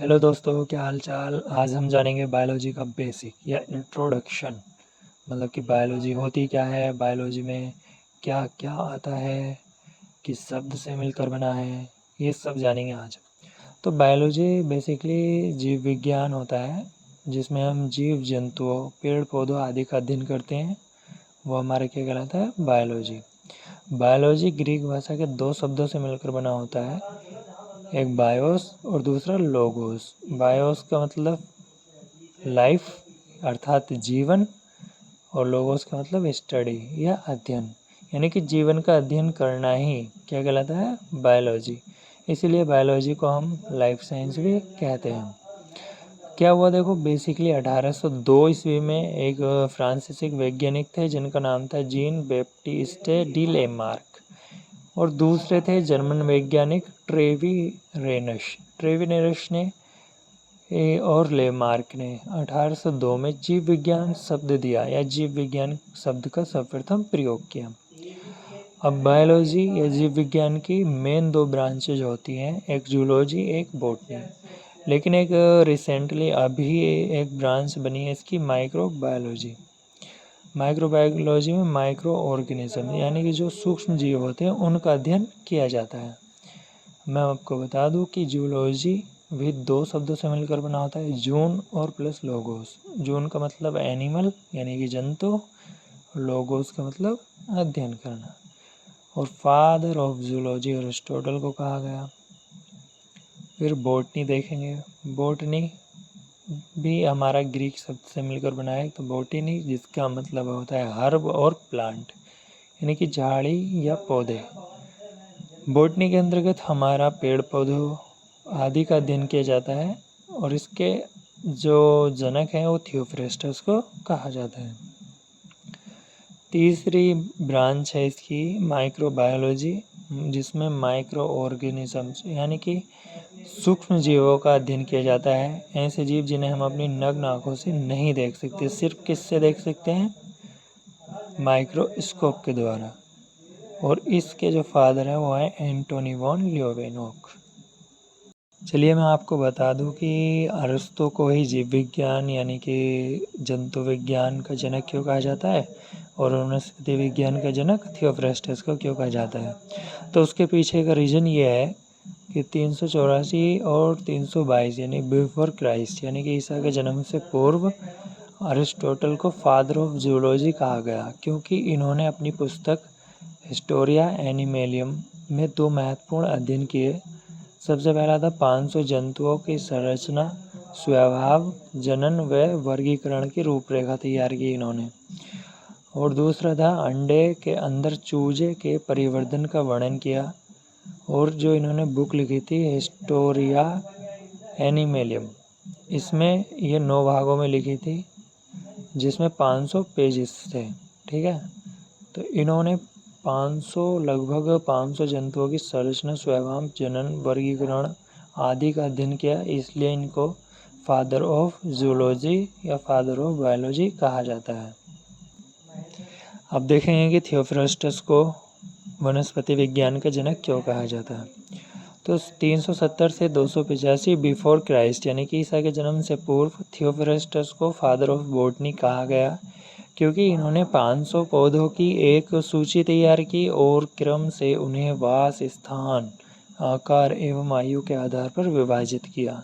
Hello दोस्तों, क्या हाल चाल। आज हम जानेंगे बायोलॉजी का बेसिक या इंट्रोडक्शन, मतलब कि बायोलॉजी होती क्या है, बायोलॉजी में क्या क्या आता है, किस शब्द से मिलकर बना है, ये सब जानेंगे आज। तो बायोलॉजी बेसिकली जीव विज्ञान होता है, जिसमें हम जीव जंतुओं, पेड़ पौधों आदि का अध्ययन करते हैं। वो हमारा क्या कहलाता है, बायोलॉजी। बायोलॉजी ग्रीक भाषा के दो शब्दों से मिलकर बना होता है, एक बायोस और दूसरा लोगोस। बायोस का मतलब लाइफ अर्थात जीवन, और लोगोस का मतलब स्टडी या अध्ययन, यानी कि जीवन का अध्ययन करना ही क्या कहलाता है, बायोलॉजी। इसीलिए बायोलॉजी को हम लाइफ साइंस भी कहते हैं। क्या हुआ देखो, बेसिकली 1802 ईस्वी में एक फ्रांसीसी वैज्ञानिक थे जिनका नाम था जीन बैप्टिस्टे डी लेमार्क, और दूसरे थे जर्मन वैज्ञानिक ट्रेविनेरस ने और लेमार्क ने 1802 में जीव विज्ञान शब्द दिया या जीव विज्ञान शब्द का सर्वप्रथम प्रयोग किया। अब बायोलॉजी या जीव विज्ञान की मेन दो ब्रांचेज होती हैं, एक जूलॉजी, एक बॉटनी। लेकिन एक रिसेंटली अभी एक ब्रांच बनी है इसकी, माइक्रोबायोलॉजी। माइक्रोबायोलॉजी में माइक्रो ऑर्गेनिज्म यानी कि जो सूक्ष्म जीव होते हैं उनका अध्ययन किया जाता है। मैं आपको बता दूं कि जूलॉजी भी दो शब्दों से मिलकर बना होता है, जून और प्लस लोगोस। जून का मतलब एनिमल यानी कि जंतु, लोगोस का मतलब अध्ययन करना। और फादर ऑफ जूलॉजी अरिस्टोटल को कहा गया। फिर बॉटनी देखेंगे। बॉटनी भी हमारा ग्रीक शब्द से मिलकर बना है, तो बॉटनी जिसका मतलब होता है हर्ब और प्लांट यानी कि झाड़ी या पौधे। बॉटनी के अंतर्गत हमारा पेड़ पौधों आदि का अध्ययन किया जाता है, और इसके जो जनक हैं वो थियोफ्रेस्टस को कहा जाता है। तीसरी ब्रांच है इसकी माइक्रोबायोलॉजी, जिसमें माइक्रो ऑर्गेनिजम्स यानी कि सूक्ष्म जीवों का अध्ययन किया जाता है। ऐसे जीव जिन्हें हम अपनी नग्न आंखों से नहीं देख सकते, सिर्फ किससे देख सकते हैं, माइक्रोस्कोप के द्वारा। और इसके जो फादर हैं वो हैं एंटोनी वॉन लियोवेनोक। चलिए मैं आपको बता दूं कि अरस्तु को ही जीव विज्ञान यानी कि जंतु विज्ञान का जनक क्यों कहा जाता है, और वनस्पति विज्ञान का जनक थियोफ्रेस्टस को क्यों कहा जाता है। तो उसके पीछे का रीज़न ये है कि 384 और 322 यानी बिफोर क्राइस्ट यानी कि ईसा के जन्म से पूर्व अरिस्टोटल को फादर ऑफ जूलॉजी कहा गया, क्योंकि इन्होंने अपनी पुस्तक हिस्टोरिया एनिमेलियम में दो महत्वपूर्ण अध्ययन किए। सबसे पहला था 500 जंतुओं की संरचना, स्वभाव, जनन व वर्गीकरण की रूपरेखा तैयार की इन्होंने। और दूसरा था अंडे के अंदर चूजे के परिवर्तन का वर्णन किया। और जो इन्होंने बुक लिखी थी हिस्टोरिया एनिमेलियम, इसमें ये 9 भागों में लिखी थी, जिसमें 500 पेजेस थे। ठीक है, तो इन्होंने 500 लगभग 500 जंतुओं की संरचना, स्वभाव, जनन, वर्गीकरण आदि का अध्ययन किया, इसलिए इनको फादर ऑफ जूलॉजी या फादर ऑफ बायोलॉजी कहा जाता है। अब देखेंगे कि थियोफ्रेस्टस को वनस्पति विज्ञान का जनक क्यों कहा जाता है। तो 370 से 285 बिफोर क्राइस्ट यानी कि ईसा के जन्म से पूर्व थियोफ्रेस्टस को फादर ऑफ बॉटनी कहा गया, क्योंकि इन्होंने 500 पौधों की एक सूची तैयार की और क्रम से उन्हें वास स्थान, आकार एवं आयु के आधार पर विभाजित किया।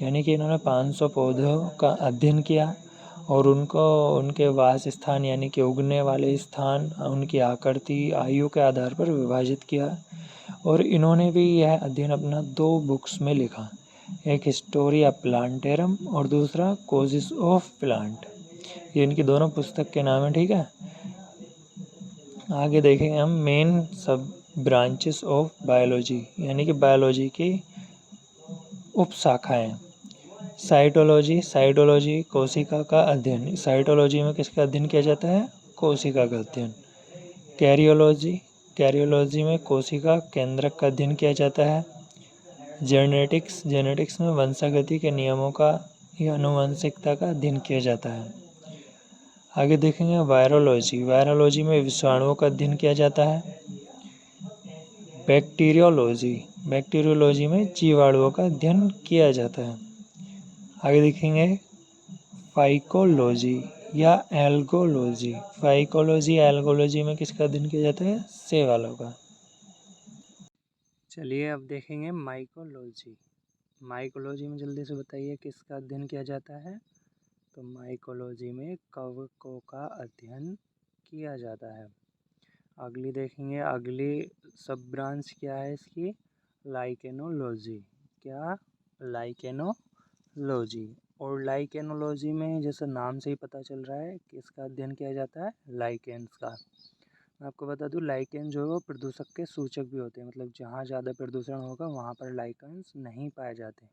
यानी कि इन्होंने 500 पौधों का अध्ययन किया और उनको उनके वास स्थान यानी कि उगने वाले स्थान, उनकी आकृति, आयु के आधार पर विभाजित किया। और इन्होंने भी यह अध्ययन अपना 2 बुक्स में लिखा, एक हिस्टोरिया प्लांटेरम और दूसरा कोजिस ऑफ प्लांट। ये इनकी दोनों पुस्तक के नाम है। ठीक है, आगे देखेंगे हम मेन सब ब्रांचेस ऑफ बायोलॉजी यानी कि बायोलॉजी की उपशाखाएं। साइटोलॉजी कोशिका का अध्ययन। साइटोलॉजी में किसका अध्ययन किया जाता है, कोशिका का अध्ययन। कैरियोलॉजी में कोशिका केंद्रक का अध्ययन किया जाता है। जेनेटिक्स में वंशागति के नियमों का या आनुवंशिकता का अध्ययन किया जाता है। आगे देखेंगे वायरोलॉजी में विषाणुओं का अध्ययन किया जाता है। बैक्टीरियोलॉजी में जीवाणुओं का अध्ययन किया जाता है। आगे देखेंगे फाइकोलॉजी या एल्गोलॉजी। फाइकोलॉजी एल्गोलॉजी में किसका अध्ययन किया जाता है? शैवालों का। चलिए अब देखेंगे माइकोलॉजी। माइकोलॉजी में जल्दी से बताइए किसका अध्ययन किया जाता है? तो माइकोलॉजी में कवकों का अध्ययन किया जाता है। अगली देखेंगे, अगली सब ब्रांच क्या है इसकी? लाइकेनोलॉजी। क्या? लाइकेनोलॉजी। और लाइकेनोलॉजी में जैसे नाम से ही पता चल रहा है किसका अध्ययन किया जाता है? लाइकेन्स का। मैं आपको बता दूं, लाइकेन जो है वो प्रदूषक के सूचक भी होते हैं, मतलब जहाँ ज़्यादा प्रदूषण होगा वहाँ पर लाइकेन्स नहीं पाए जाते।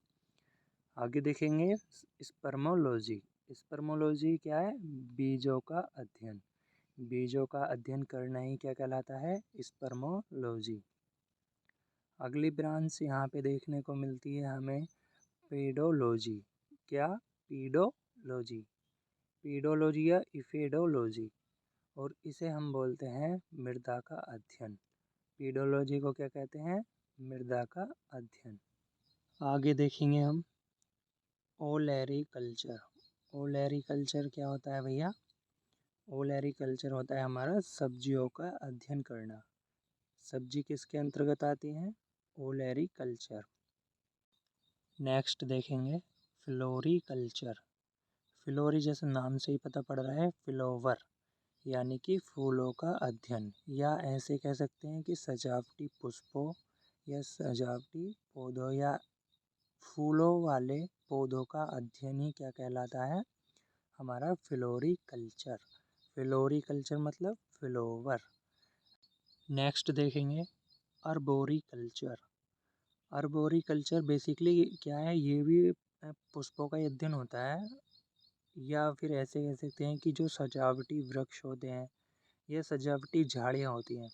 आगे देखेंगे स्पर्मोलॉजी। स्पर्मोलॉजी क्या है? बीजों का अध्ययन। बीजों का अध्ययन करना ही क्या कहलाता है? स्पर्मोलॉजी। अगली ब्रांच यहाँ पे देखने को मिलती है हमें पेडोलॉजी। क्या? पीडोलॉजी। पीडोलॉजी या इफेडोलॉजी, और इसे हम बोलते हैं मृदा का अध्ययन। पीडोलॉजी को क्या कहते हैं? मृदा का अध्ययन। आगे देखेंगे हम ओलेरिकल्चर। ओलेरिकल्चर क्या होता है भैया? ओलेरिकल्चर होता है हमारा सब्जियों का अध्ययन करना। सब्जी किसके अंतर्गत आती हैं? ओलेरिकल्चर। नेक्स्ट देखेंगे फ्लोरिकल्चर। फ्लोरी जैसे नाम से ही पता पड़ रहा है, फ्लोवर यानी कि फूलों का अध्ययन, या ऐसे कह सकते हैं कि सजावटी पुष्पों या सजावटी पौधों या फूलों वाले पौधों का अध्ययन ही क्या कहलाता है? हमारा फ्लोरिकल्चर। फ्लोरिकल्चर मतलब फ्लोवर। नेक्स्ट देखेंगे अर्बोरिकल्चर। अर्बोरिकल्चर बेसिकली क्या है? ये भी पुष्पों का अध्ययन होता है, या फिर ऐसे कह सकते हैं कि जो सजावटी वृक्ष होते हैं या सजावटी झाड़ियाँ होती हैं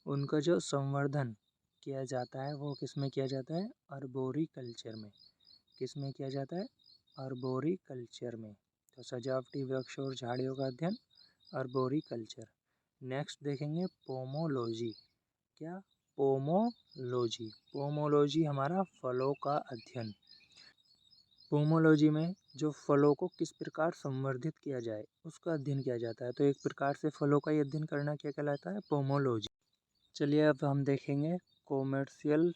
उनका जो संवर्धन किया जाता है वो किस में किया जाता है? अर्बोरिकल्चर में। किस में किया जाता है? अर्बोरिकल्चर में। तो सजावटी वृक्ष और झाड़ियों का अध्ययन अर्बोरिकल्चर। नेक्स्ट देखेंगे पोमोलॉजी। क्या? पोमोलॉजी। पोमोलॉजी हमारा फलों का अध्ययन। पोमोलॉजी में जो फलों को किस प्रकार संवर्धित किया जाए उसका अध्ययन किया जाता है। तो एक प्रकार से फलों का अध्ययन करना क्या कहलाता है? पोमोलॉजी। चलिए अब हम देखेंगे कॉमर्शियल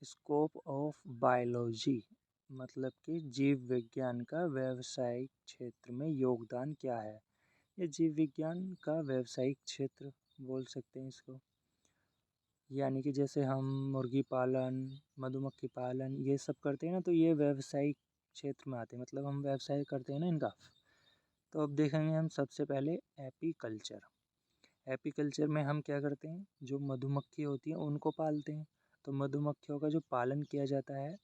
स्कोप ऑफ बायोलॉजी, मतलब कि जीव विज्ञान का व्यावसायिक क्षेत्र में योगदान क्या है। ये जीव विज्ञान का व्यावसायिक क्षेत्र बोल सकते हैं इसको, यानी कि जैसे हम मुर्गी पालन, मधुमक्खी पालन ये सब करते हैं ना, तो ये व्यावसायिक क्षेत्र में आते हैं, मतलब हम व्यवसाय करते हैं ना इनका। तो अब देखेंगे हम सबसे पहले एपीकल्चर। एपीकल्चर में हम क्या करते हैं? जो मधुमक्खी होती है उनको पालते हैं। तो मधुमक्खियों का जो पालन किया जाता है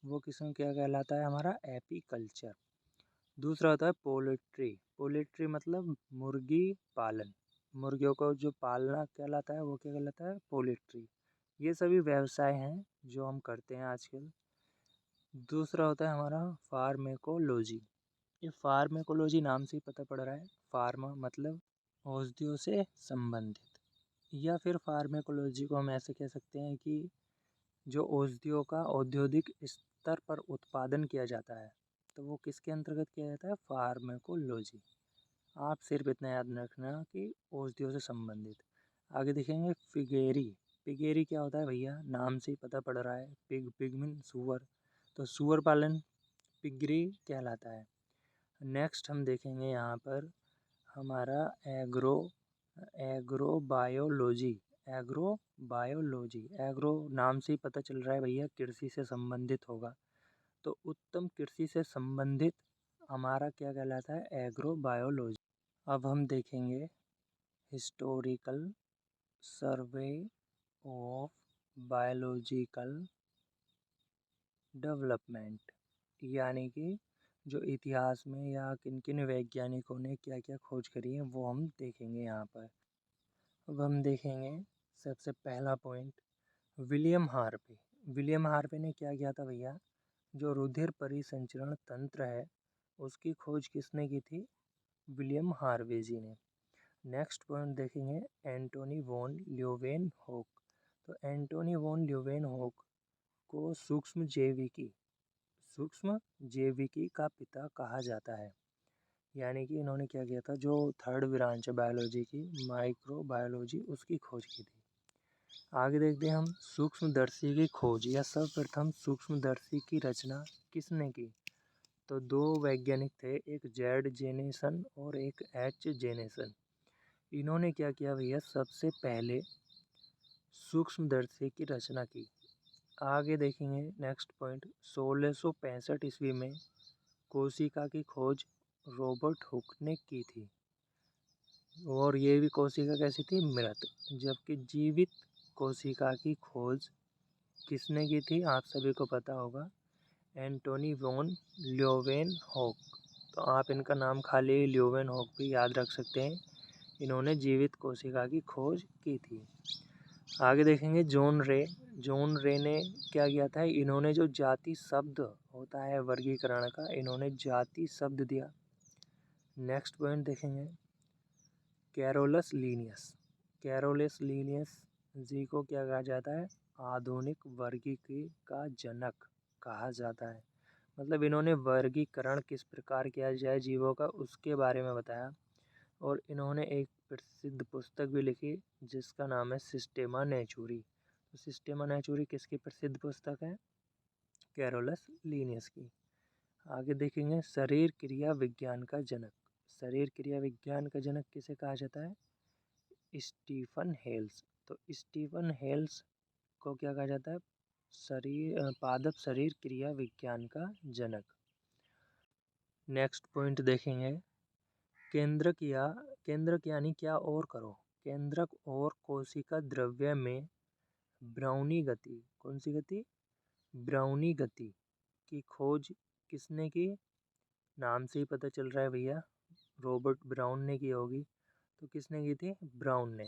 वो किसमें क्या कहलाता है? हमारा एपीकल्चर। दूसरा होता है पोल्ट्री। पोल्ट्री मतलब मुर्गी पालन। मुर्गियों को जो पालना कहलाता है वो क्या कहलाता है? पोल्ट्री। ये सभी व्यवसाय हैं जो हम करते हैं आजकल। दूसरा होता है हमारा फार्मेकोलॉजी। ये फार्मेकोलॉजी नाम से ही पता पड़ रहा है, फार्मा मतलब औषधियों से संबंधित, या फिर फार्मेकोलॉजी को हम ऐसे कह सकते हैं कि जो औषधियों का औद्योगिक स्तर पर उत्पादन किया जाता है तो वो किसके अंतर्गत किया जाता है? फार्मेकोलॉजी। आप सिर्फ इतना याद रखना कि औषधियों से संबंधित। आगे देखेंगे फिगेरी। पिगेरी क्या होता है भैया? नाम से ही पता पड़ रहा है, पिग, पिग मीन सुअर, तो सुअर पालन पिगरी कहलाता है। नेक्स्ट हम देखेंगे यहाँ पर हमारा एग्रोबायोलॉजी। एग्रोबायोलॉजी, एग्रो नाम से ही पता चल रहा है भैया कृषि से संबंधित होगा, तो उत्तम कृषि से संबंधित हमारा क्या कहलाता है? एग्रोबायोलॉजी। अब हम देखेंगे historical survey of biological development, यानी कि जो इतिहास में या किन किन वैज्ञानिकों ने क्या क्या खोज करी है वो हम देखेंगे यहाँ पर। अब हम देखेंगे सबसे पहला point William Harvey. William Harvey ने क्या किया था भैया? जो रुधिर परिसंचरण तंत्र है उसकी खोज किसने की थी? विलियम हार्वे जी ने। नेक्स्ट पॉइंट देखेंगे एंटोनी वॉन ल्यूवेनहोक। तो एंटोनी वॉन ल्यूवेनहोक को सूक्ष्म जैविकी सूक्ष्म जैविकी का पिता कहा जाता है। यानी कि इन्होंने क्या किया था, जो थर्ड ब्रांच है बायोलॉजी की, माइक्रोबायोलॉजी, उसकी खोज की थी। आगे देखते हैं हम, सूक्ष्मदर्शी की खोज या सर्वप्रथम सूक्ष्मदर्शी की रचना किसने की? तो दो वैज्ञानिक थे, एक जेड जेनेसन और एक एच जेनेसन। इन्होंने क्या किया भैया, सबसे पहले सूक्ष्मदर्शी की रचना की। आगे देखेंगे नेक्स्ट पॉइंट, 1665 ईस्वी में कोशिका की खोज रॉबर्ट हुक ने की थी। और ये भी कोशिका कैसी थी, मृत। जबकि जीवित कोशिका की खोज किसने की थी, आप सभी को पता होगा, एंटोनी वॉन ल्योवेनहॉक। तो आप इनका नाम खाली ल्योवेनहॉक भी याद रख सकते हैं। इन्होंने जीवित कोशिका की खोज की थी। आगे देखेंगे जॉन रे। जॉन रे ने क्या किया था, इन्होंने जो जाति शब्द होता है वर्गीकरण का, इन्होंने जाति शब्द दिया। नेक्स्ट पॉइंट देखेंगे, कैरोलस लीनियस। कैरोलस लीनियस जी को क्या कहा जाता है, आधुनिक वर्गीकी का जनक कहा जाता है। मतलब इन्होंने वर्गीकरण किस प्रकार किया जाए जीवों का, उसके बारे में बताया। और इन्होंने एक प्रसिद्ध पुस्तक भी लिखी जिसका नाम है सिस्टेमा नेचुरी। तो सिस्टेमा नेचुरी किसकी प्रसिद्ध पुस्तक है, कैरोलस लीनियस की। आगे देखेंगे शरीर क्रिया विज्ञान का जनक। शरीर क्रिया विज्ञान का जनक किसे कहा जाता है, स्टीफन हेल्स। तो स्टीफन हेल्स को क्या कहा जाता है, पादप शरीर क्रिया विज्ञान का जनक। नेक्स्ट पॉइंट देखेंगे, केंद्रक यानी क्या और करो। केंद्रक और कोशिका द्रव्य में ब्राउनी गति, कौन सी गति, ब्राउनी गति की खोज किसने की? नाम से ही पता चल रहा है भैया, रॉबर्ट ब्राउन ने की होगी। तो किसने की थी, ब्राउन ने।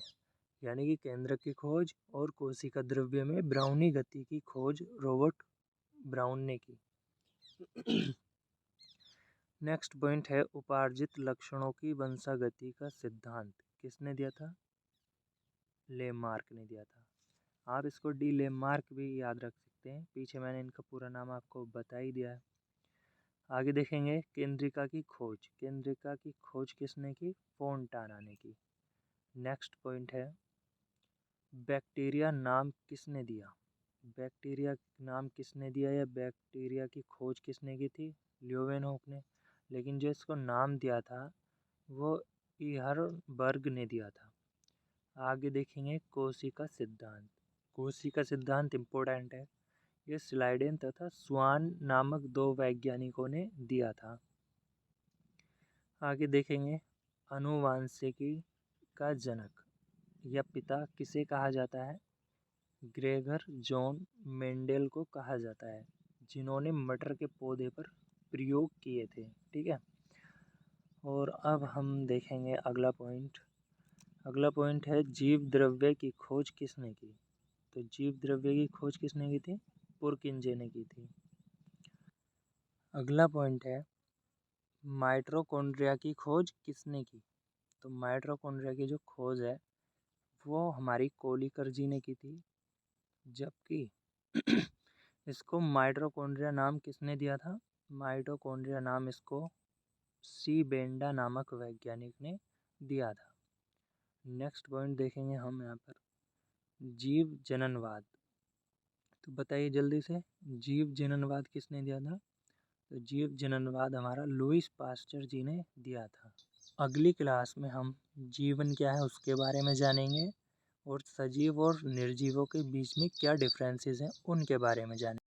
यानी कि केंद्रक की खोज और कोशिका द्रव्य में ब्राउनी गति की खोज रॉबर्ट ब्राउन ने की। नेक्स्ट पॉइंट है, उपार्जित लक्षणों की वंशागति का सिद्धांत किसने दिया था, लेमार्क ने दिया था। आप इसको डी लेमार्क भी याद रख सकते हैं, पीछे मैंने इनका पूरा नाम आपको बता ही दिया है। आगे देखेंगे केंद्रिका की खोज। केंद्रिका की खोज किसने की, फोंटाना ने की। नेक्स्ट पॉइंट है, बैक्टीरिया नाम किसने दिया। बैक्टीरिया नाम किसने दिया या बैक्टीरिया की खोज किसने की थी, ल्योवेनहॉक ने। लेकिन जो इसको नाम दिया था वो ईहरबर्ग ने दिया था। आगे देखेंगे कोशिका सिद्धांत। कोशिका सिद्धांत इम्पोर्टेंट है, ये स्लाइडेन तथा स्वान नामक दो वैज्ञानिकों ने दिया था। आगे देखेंगे आनुवांशिकी का जनक या पिता किसे कहा जाता है, ग्रेगर जॉन मेंडेल को कहा जाता है, जिन्होंने मटर के पौधे पर प्रयोग किए थे। ठीक है। और अब हम देखेंगे अगला पॉइंट। अगला पॉइंट है जीव द्रव्य की खोज किसने की। तो जीव द्रव्य की खोज किसने की थी, पुरकिंजे ने की थी। अगला पॉइंट है माइटोकॉन्ड्रिया की खोज किसने की। तो माइटोकॉन्ड्रिया की जो खोज है वो हमारी कोलिकर जी ने की थी। जबकि इसको माइटोकॉन्ड्रिया नाम किसने दिया था, माइटोकॉन्ड्रिया नाम इसको सी बेंडा नामक वैज्ञानिक ने दिया था। नेक्स्ट पॉइंट देखेंगे हम यहाँ पर, जीव जननवाद। तो बताइए जल्दी से, जीव जननवाद किसने दिया था। तो जीव जननवाद हमारा लुईस पास्चर जी ने दिया था। अगली क्लास में हम जीवन क्या है उसके बारे में जानेंगे और सजीव और निर्जीवों के बीच में क्या डिफरेंसेस हैं उनके बारे में जानेंगे।